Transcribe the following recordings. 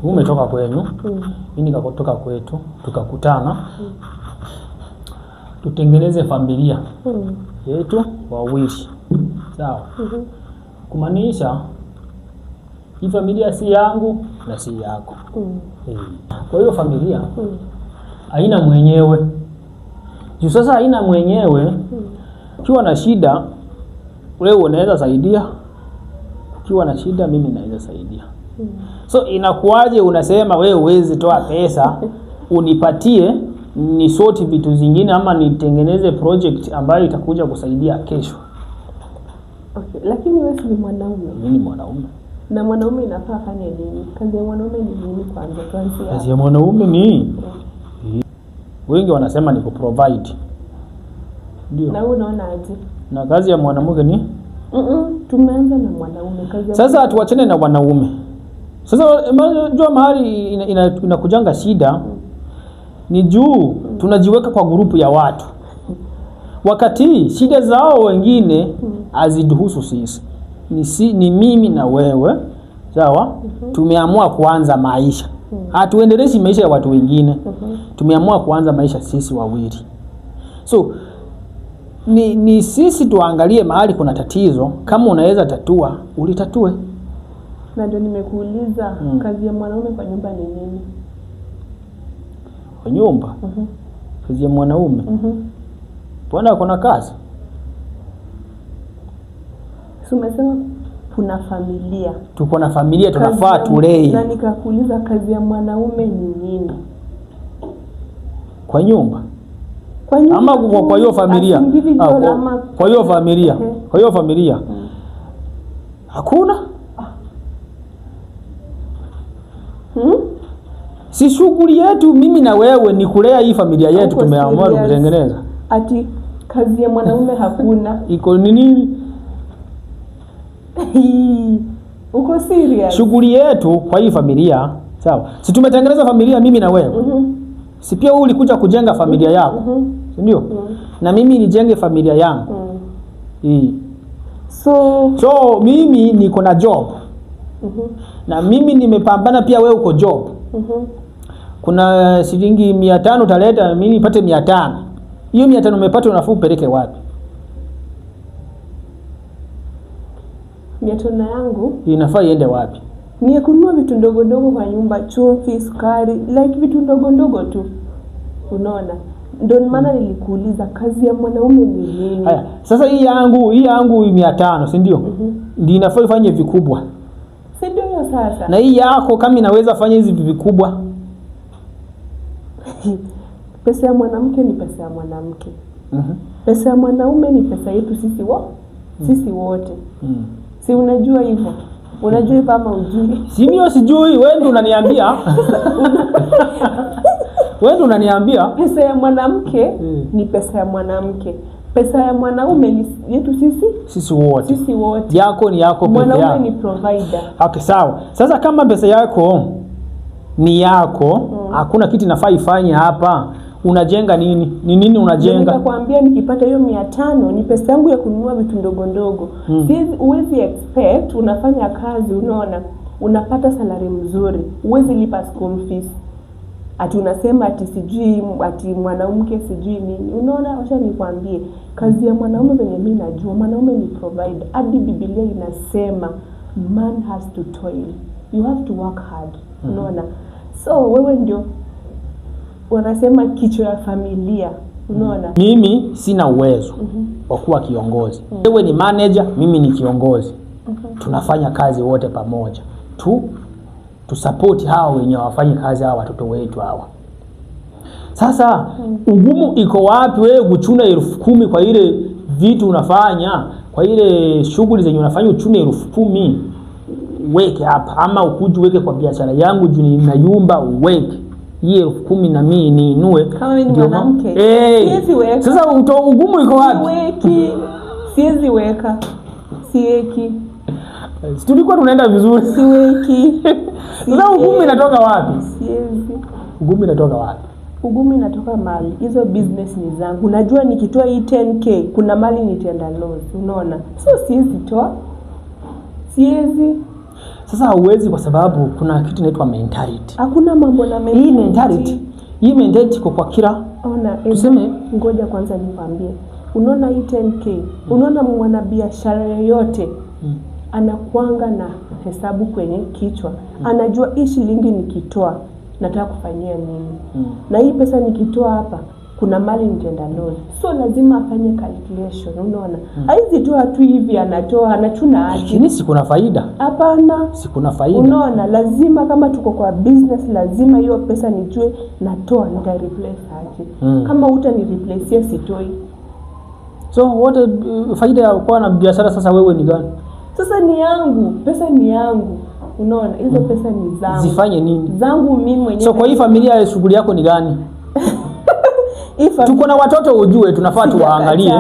Umetoka kwenu, mimi nikakutoka kwetu, tukakutana. Tutengeneze familia yetu wawili. Sawa? Kumaanisha hii familia si yangu na si yako. Kwa hiyo familia haina mwenyewe. Juu sasa haina mwenyewe, ukiwa na shida wewe unaweza saidia. Ukiwa na shida mimi naweza saidia. So inakuaje unasema wewe huwezi toa pesa unipatie ni sort vitu zingine ama nitengeneze project ambayo itakuja kusaidia kesho? Okay, lakini wewe ni mwanaume. Mimi ni mwanaume. Na mwanaume inafaa afanye nini? Kazi ya mwanaume ni nini kwanza tuanze? Kazi ya mwanaume ni wengi wanasema ni kuprovide. Ndio. Na wewe unaona aje? Na kazi ya mwanamke ni tumeanza na mwanaume kazi. Sasa tuachane na wanaume. Sasa unajua mahali inakujanga shida ni juu tunajiweka kwa grupu ya watu. Wakati shida zao wengine haziduhusu sisi. Ni mimi na wewe. Sawa? Tumeamua kuanza maisha. Hatuendeleshi maisha ya watu wengine. Tumeamua kuanza maisha sisi wawili. So ni sisi tuangalie mahali kuna tatizo, kama unaweza tatua, ulitatue. Na ndio nimekuuliza kazi ya mwanaume kwa nyumba ni nini? Kwa nyumba? Kazi ya mwanaume? Bwana kuna kazi. Si umesema kuna familia. Tuko na familia tunafaa tulee. Na nikakuuliza kazi ya mwanaume ni nini? Kwa nyumba? Kwa nyumba ama kwa hiyo familia? Kwa hiyo familia. Kwa hiyo familia. Hakuna? Si shughuli yetu mimi na wewe ni kulea hii familia yetu, tumeamua kutengeneza. Ati kazi ya mwanaume hakuna. Iko nini? Uko serious? Shughuli yetu kwa hii familia, sawa? Si tumetengeneza familia mimi na wewe. Si pia wewe ulikuja kujenga familia yako. Si ndio? Na mimi nijenge familia yangu. So mimi niko na job. Na mimi nimepambana pia wewe uko job. Kuna shilingi 500 utaleta mimi nipate 500. Hiyo 500 umepata unafuu upeleke wapi? 500 yangu inafaa iende wapi? Ni kununua vitu ndogo ndogo kwa nyumba, chumvi, sukari, like vitu ndogo ndogo tu. Unaona? Ndio maana nilikuuliza kazi ya mwanaume ni nini? Haya, sasa hii yangu 500, si ndio? Ndio inafaa ifanye vikubwa. Si ndio hiyo sasa? Na hii yako kama inaweza fanya hizi vikubwa. Pesa ya mwanamke ni pesa ya mwanamke. Pesa ya mwanaume ni pesa yetu sisi sisi wote. Si unajua hivyo? Unajua hivyo ama ujui? Si mimi sijui, wewe ndio unaniambia. Wewe ndio unaniambia pesa ya mwanamke ni pesa ya mwanamke. Pesa ya mwanaume ni yetu sisi wote. Sisi wote. Yako ni yako, pesa yako. Mwanaume ni provider. Okay, sawa. Sasa kama pesa yako ni yako, hakuna kitu nafaa ifanye hapa. Unajenga nini? Ni nini unajenga? Nitakwambia nikipata hiyo 500 ni pesa yangu ya kununua vitu ndogo ndogo. Uwezi expect unafanya kazi, unaona, unapata salary mzuri. Uwezi lipa school fees. Ati unasema ati sijui ati mwanamke sijui nini. Unaona, acha nikwambie kazi ya mwanaume venye mimi najua, mwanaume ni provider. Hadi Biblia inasema man has to toil. You have to work hard. Unaona? So wewe ndio wanasema kichwa ya familia. Unaona? Mimi sina uwezo wa kuwa kiongozi. Wewe ni manager, mimi ni kiongozi. Tunafanya kazi wote pamoja. Tu support hao wenye wafanye kazi hawa watoto wetu hawa. Sasa ugumu iko wapi wewe kuchuna 10,000 kwa ile vitu unafanya, kwa ile shughuli zenye unafanya uchune 10,000 weke hapa, ama ukuje weke kwa biashara yangu juu nina yumba uweke hii 10,000 na mimi niinue kama mimi ni mwanamke. Siwezi weka. Sasa ugumu iko wapi? Siweki. Siwezi weka. Siweki. Tulikuwa tunaenda vizuri. Siweki. Sasa ugumu inatoka wapi? Siwezi. Ugumu inatoka wapi? Ugumu inatoka mali. Hizo business ni zangu. Unajua nikitoa hii 10k kuna mali nitaenda loss. Unaona? So siwezi toa. Siwezi. Sasa hauwezi, kwa sababu kuna kitu inaitwa mentality. Hakuna mambo na mentality. Hii mentality kwa kila tuseme, ngoja kwanza nikwambie. Unaona hii 10K, unaona mwanabiashara yoyote anakuanga na hesabu kwenye kichwa. Anajua hii shilingi nikitoa nataka kufanyia nini. Na hii pesa nikitoa hapa kuna mali nitaenda loan. So lazima afanye calculation, unaona. Haizi toa tu hivi anatoa anachuna aje. Lakini si kuna faida? Hapana. Si kuna faida. Unaona, lazima kama tuko kwa business lazima hiyo pesa nijue natoa nita replace aje. Kama ni replace sitoi. So wote faida ya kuwa na biashara sasa wewe ni gani? Sasa ni yangu, pesa ni yangu. Unaona, hizo pesa ni zangu. Zifanye nini? Zangu mimi mwenyewe. So kwa hii familia ya shughuli yako ni gani? Tuko na watoto ujue tunafaa tuwaangalie.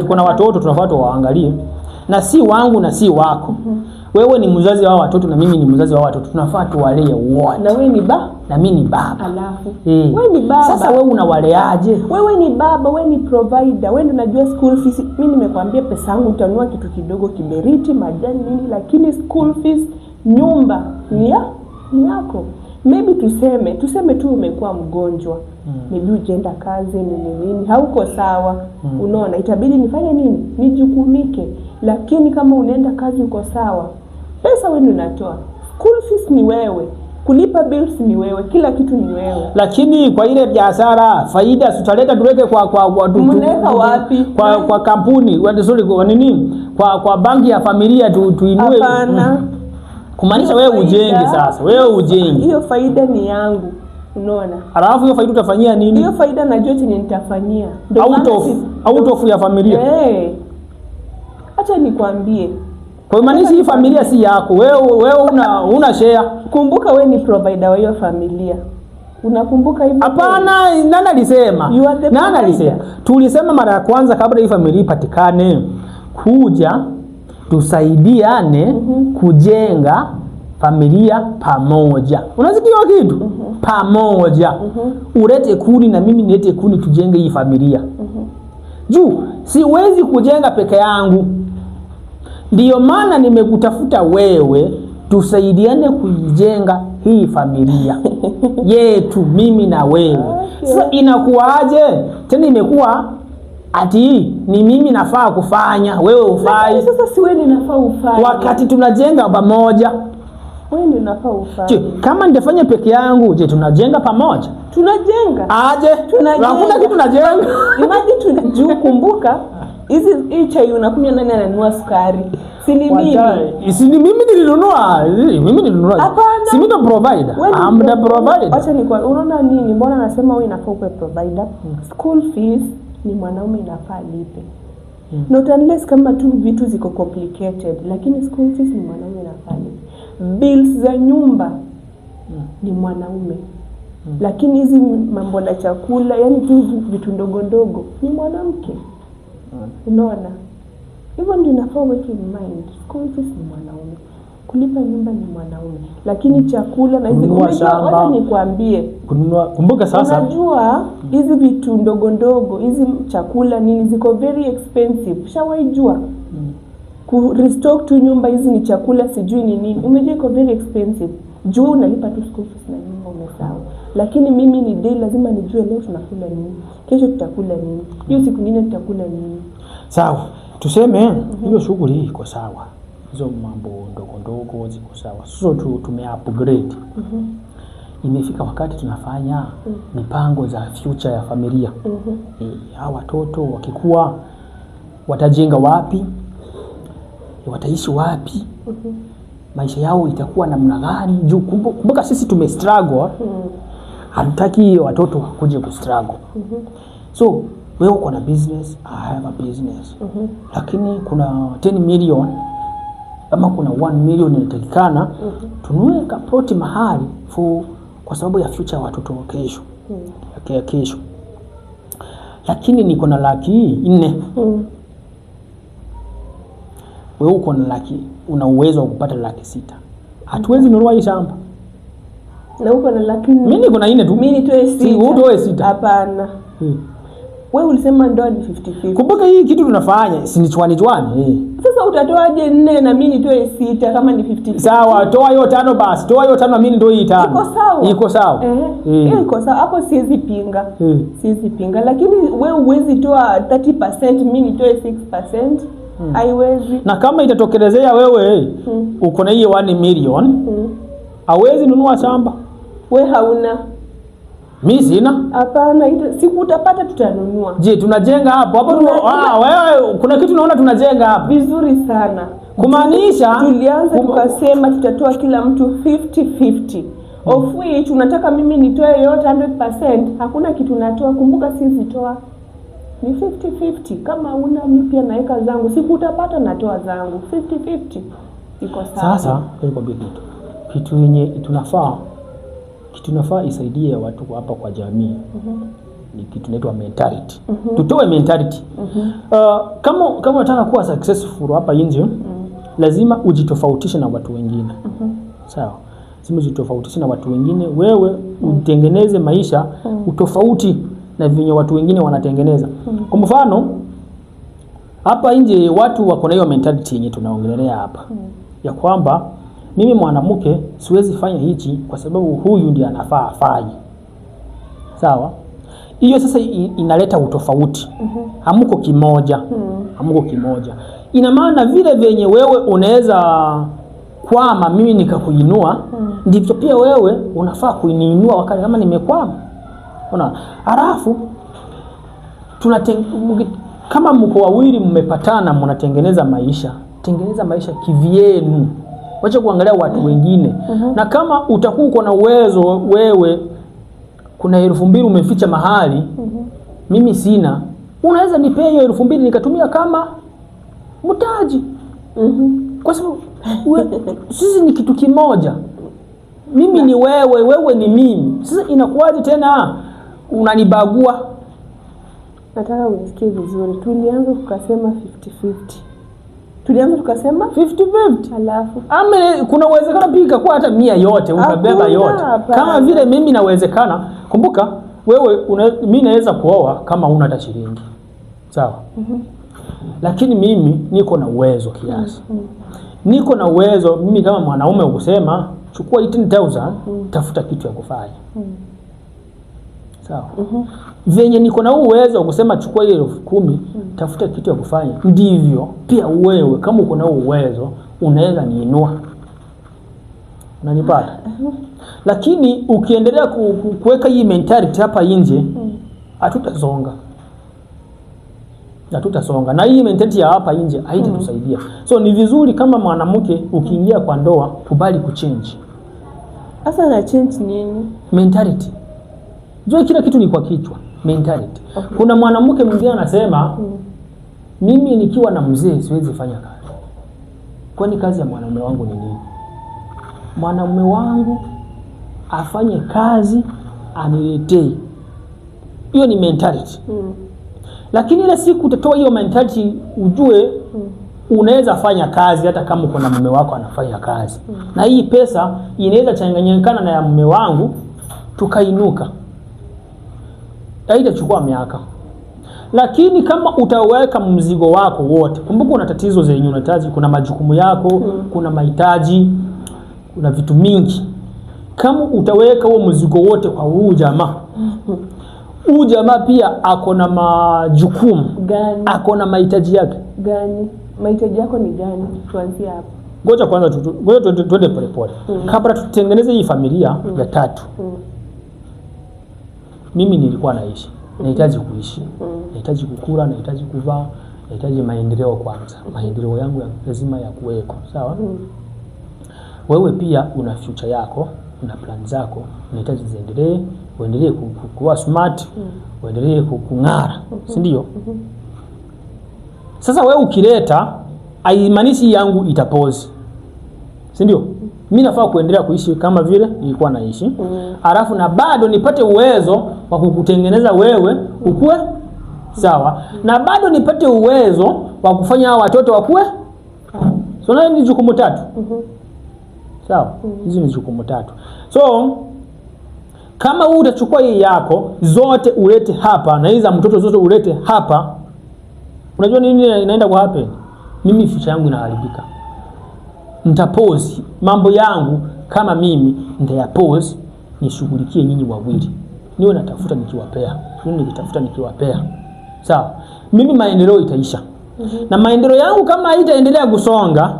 Tuko na watoto tunafaa tuwaangalie. Na si wangu na si wako. Wewe ni mzazi wa watoto na mimi ni mzazi wa watoto. Tunafaa tuwalee wote. Na wewe ni baba na mimi ni baba. Alafu wewe ni baba. Sasa wewe unawaleaje? Wewe ni baba, wewe ni provider. Wewe ndio unajua school fees. Mimi nimekwambia pesa yangu utanunua kitu kidogo, kiberiti, majani nini, lakini school fees, nyumba ni yako. Maybe tuseme tu umekuwa mgonjwa. Maybe ujaenda kazi nini hauko sawa. Unaona, itabidi nifanye nini? Nijukumike. Lakini kama unaenda kazi uko sawa, pesa wewe unatoa. School fees ni wewe. Kulipa bills ni wewe, kila kitu ni wewe. Lakini kwa ile biashara faida tutaleta tuweke kwa mnaweka wapi? Kwa kampuni, kwa nini? Kwa banki ya familia tuinue. Hapana. Kumaanisha wewe ujenge sasa. Wewe ujenge. Hiyo faida ni yangu. Unaona? Alafu hiyo faida utafanyia nini? Hiyo faida najua chenye nitafanyia. Out of ya familia. Acha nikwambie. Kwa maana hii familia si yako. Wewe una share. Kumbuka wewe ni provider wa hiyo familia. Unakumbuka hivyo? Hapana, nani alisema? Nani alisema? Tulisema mara ya kwanza kabla hii familia ipatikane, kuja tusaidiane kujenga familia pamoja. Unasikia kitu? Pamoja. Ulete kuni na mimi nilete kuni tujenge hii familia. Juu siwezi kujenga peke yangu. Ndiyo maana nimekutafuta wewe tusaidiane kujenga hii familia yetu, mimi na wewe. Sasa inakuaje? Tena imekuwa ati ni mimi nafaa kufanya, wewe ufai. Sasa si wewe ninafaa ufanye. Wakati tunajenga pamoja. Wewe ndio unafaa ufanye. Kama nitafanya peke yangu, tunajenga pamoja? Tunajenga. Aje? Hakuna kitu tunajenga. Imagine tunajua, kumbuka hii chai unakunywa, nani ananunua sukari? Si ni mimi. Si ni mimi nilinunua. Mimi nilinunua. Hapana. Si mimi ndo provider. I'm the provider. Acha unaona nini? Mbona nasema wewe inafaa uwe provider? School fees ni mwanaume inafaa lipe. Not unless kama tu vitu ziko complicated, lakini school fees ni mwanaume inafaa lipe. Bills za nyumba ni mwanaume. Lakini hizi mambo na chakula, yani tu vitu ndogo ndogo ni mwanamke. Unaona? Hivyo ndio inafaa weke in mind. School fees ni mwanaume. Kulipa nyumba ni mwanaume. Lakini chakula na hizi wacha nikwambie. Kumbuka sasa. Unajua hizi vitu ndogo ndogo, hizi chakula nini ziko very expensive. Shawaijua. Ku restock tu nyumba hizi ni chakula sijui ni nini. Umejua iko very expensive. Juu unalipa tu school fees na nyumba umesahau. Lakini mimi ni day lazima nijue leo tunakula nini. Kesho tutakula nini. Hiyo siku nyingine tutakula nini. Sawa. Tuseme hiyo shughuli iko sawa. Hizo mambo ndogo ndogo ziko sawa. Sio tu tumeupgrade. Imefika wakati tunafanya mipango za future ya familia. Hawa watoto wakikua watajenga wapi? Wataishi wapi? Maisha yao itakuwa namna gani? Juu kumbuka sisi tumestruggle. Hatutaki watoto wakuje kustruggle. So wewe uko na business, I have a business. Lakini kuna 10 million ama kuna 1 million inatakikana tununue kaploti mahali kwa sababu ya future watoto wa kesho. Kesho. Lakini niko na laki 4. Wewe uko na una uwezo wa kupata laki 6. Hatuwezi nunua hii shamba. Na uko na laki 4. Mimi niko na 4 tu. Mimi nitoe 6. Si utoe 6. Hapana. Wewe ulisema ndoa ni 50-50. Kumbuka hii kitu tunafanya si ni chwani. Sasa utatoaje 4 na mimi nitoe 6 kama ni 50-50? Sawa, toa hiyo 5 basi. Toa hiyo 5 na mimi ndio hii 5. Iko sawa. Hiyo iko sawa. Hapo siwezi pinga. Siwezi pinga. Lakini wewe huwezi toa 30%, mimi nitoe 6%. Haiwezi. Na kama itatokelezea wewe uko na hiyo 1 million, hawezi nunua shamba. Wewe hauna. Mimi sina. Hapana, siku utapata tutanunua. Je, tunajenga hapo? Wewe kuna kitu naona tunajenga hapo. Vizuri sana. Kumaanisha tulianza tukasema tutatoa kila mtu 50-50. Of which unataka mimi nitoe yote 100%, hakuna kitu natoa. Kumbuka sisi toa ni 50-50. Kama una mimi pia naweka zangu, siku utapata natoa zangu 50-50. Iko sawa. Sasa iko kitu yenye tunafaa isaidie watu hapa kwa jamii. Ni kitu inaitwa mentality. Tutoe mentality. Kama unataka kuwa successful hapa nje, lazima ujitofautishe na watu wengine. Sawa? Lazima ujitofautishe na watu wengine, wewe utengeneze maisha utofauti na vyenye watu wengine wanatengeneza. Kwa mfano, hapa nje watu wako na hiyo mentality yenye tunaongelea hapa. Ya kwamba mimi mwanamke siwezi fanya hichi kwa sababu huyu ndiye anafaa afanye. Sawa? Hiyo sasa inaleta utofauti. Hamuko kimoja. Hamuko kimoja. Ina maana vile venye wewe unaweza kwama mimi nikakuinua, ndivyo pia wewe unafaa kuiniinua wakati kama nimekwama. Unaona? Halafu kama mko wawili mmepatana mnatengeneza maisha, tengeneza maisha kivyenu. Wacha kuangalia watu wengine. Na kama utakuwa uko na uwezo wewe, kuna 2,000 umeficha mahali, mimi sina, unaweza nipea hiyo 2,000 nikatumia kama mtaji. Kwa sababu sisi ni kitu kimoja. Mimi ni wewe, wewe ni mimi. Sasa inakuwaje tena unanibagua? Nataka unisikie vizuri. Tulianza tukasema 50-50. Tulianza tukasema 50-50. Halafu kuna uwezekano pika kwa hata 100 yote ukabeba yote. Kama vile mimi nawezekana. Kumbuka wewe mimi naweza kuoa kama una hata shilingi. Sawa? Lakini mimi niko na uwezo kiasi. Niko na uwezo mimi kama mwanaume ukusema chukua 18,000 tafuta kitu ya kufanya. Sawa? Venye niko na uwezo ukusema chukua ile 10,000 tafuta kitu ya kufanya. Ndivyo pia wewe kama uko na uwezo unaweza niinua. Unanipata? Lakini ukiendelea kuweka hii mentality hapa nje, hatutasonga. Na hii mentality ya hapa nje haitatusaidia. So ni vizuri kama mwanamke ukiingia kwa ndoa kubali kuchange. Sasa na change nini? Mentality. Jua kila kitu ni kwa kichwa. Mentality. Kuna mwanamke mwingine anasema mimi nikiwa na mzee siwezi fanya kazi. Kwani kazi ya mwanamume wangu ni nini? Mwanamume wangu afanye kazi aniletee. Hiyo ni mentality. Lakini ile siku utatoa hiyo mentality ujue unaweza fanya kazi hata kama uko na mume wako anafanya kazi. Na hii pesa inaweza changanyikana na ya mume wangu tukainuka. Haitachukua miaka. Lakini kama utaweka mzigo wako wote, kumbuka una tatizo zenye unahitaji, kuna majukumu yako, kuna mahitaji, kuna vitu mingi. Kama utaweka huo mzigo wote kwa huyu jamaa, huyu jamaa pia ako na majukumu gani? Ako na mahitaji yake gani? Mahitaji yako ni gani? Tuanzie hapo. Ngoja kwanza tuende polepole. Kabla tutengeneze hii familia ya 3. Mimi nilikuwa naishi. Nahitaji kuishi. Nahitaji kukula, nahitaji kuvaa, nahitaji maendeleo kwanza. Maendeleo yangu lazima ya kuweko, sawa? Wewe pia una future yako, una plan zako, unahitaji ziendelee, uendelee kuwa smart, uendelee kung'ara, si ndio? Sasa wewe ukileta haimaanishi yangu itapause. Si ndio? Mimi nafaa kuendelea kuishi kama vile nilikuwa naishi. Alafu na bado nipate uwezo wa kukutengeneza wewe ukue sawa. Na bado nipate uwezo wa kufanya hao watoto wakue. So na ni jukumu 3. Sawa? Hizi ni jukumu 3. So Kama wewe utachukua hii yako zote ulete hapa na hizo mtoto zote ulete hapa, unajua nini inaenda kwa happen? Mimi future yangu inaharibika. Nitapause mambo yangu kama mimi nitayapause, nishughulikie nyinyi wawili. Niwe natafuta nikiwapea. Mimi nikitafuta nikiwapea. Sawa. Mimi maendeleo itaisha. Na maendeleo yangu kama haitaendelea kusonga,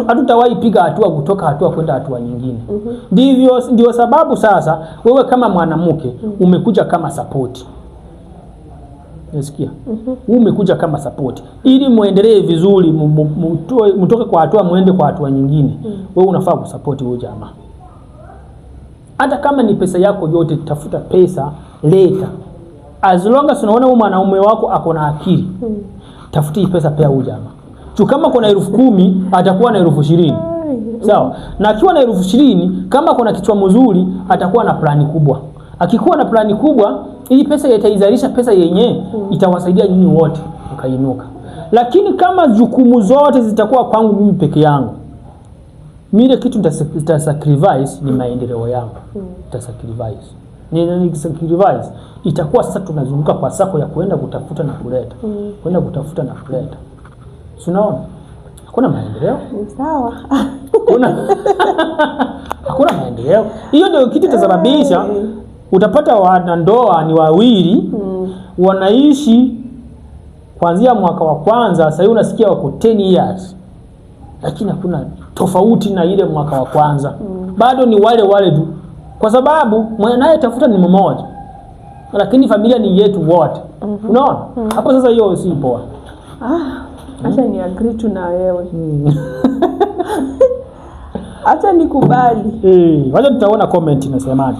hatutawahi piga hatua kutoka hatua kwenda hatua nyingine. Ndio sababu sasa wewe kama mwanamke umekuja kama support. Unasikia? Umekuja kama support ili muendelee vizuri, mtoke kwa hatua muende kwa hatua nyingine. Wewe unafaa kusupport huyo jamaa. Hata kama ni pesa yako yote, tafuta pesa, leta. As long as unaona huyo mwanaume wako ako na akili, tafuta hii pesa pea huyo jamaa. Tu kama kuna 10,000 atakuwa na 20,000. Sawa? Na akiwa na 20,000, kama kuna kichwa mzuri atakuwa na plani kubwa. Akikuwa na plani kubwa, hii pesa itaizalisha pesa yenyewe, itawasaidia nyinyi wote ukainuka. Lakini kama jukumu zote zitakuwa kwangu mimi peke yangu, mimi kitu nitasacrifice ni maendeleo yangu. Nitasacrifice. Nikisacrifice itakuwa sasa tunazunguka kwa sako ya kwenda kutafuta na kuleta. Kwenda kutafuta na kuleta. Unaona? Hakuna maendeleo. Sawa. Hakuna maendeleo. Hiyo ndio kitu kitasababisha utapata wanandoa ni wawili wanaishi kuanzia mwaka wa kwanza, sasa hivi unasikia wako 10 years. Lakini hakuna tofauti na ile mwaka wa kwanza. Bado ni wale tu. Kwa sababu mwanae tafuta ni mmoja. Lakini familia ni yetu wote. Unaona? Hapo sasa hiyo si poa. Acha ni agree tu na wewe. Acha nikubali. Wacha tutaona comment inasemaje.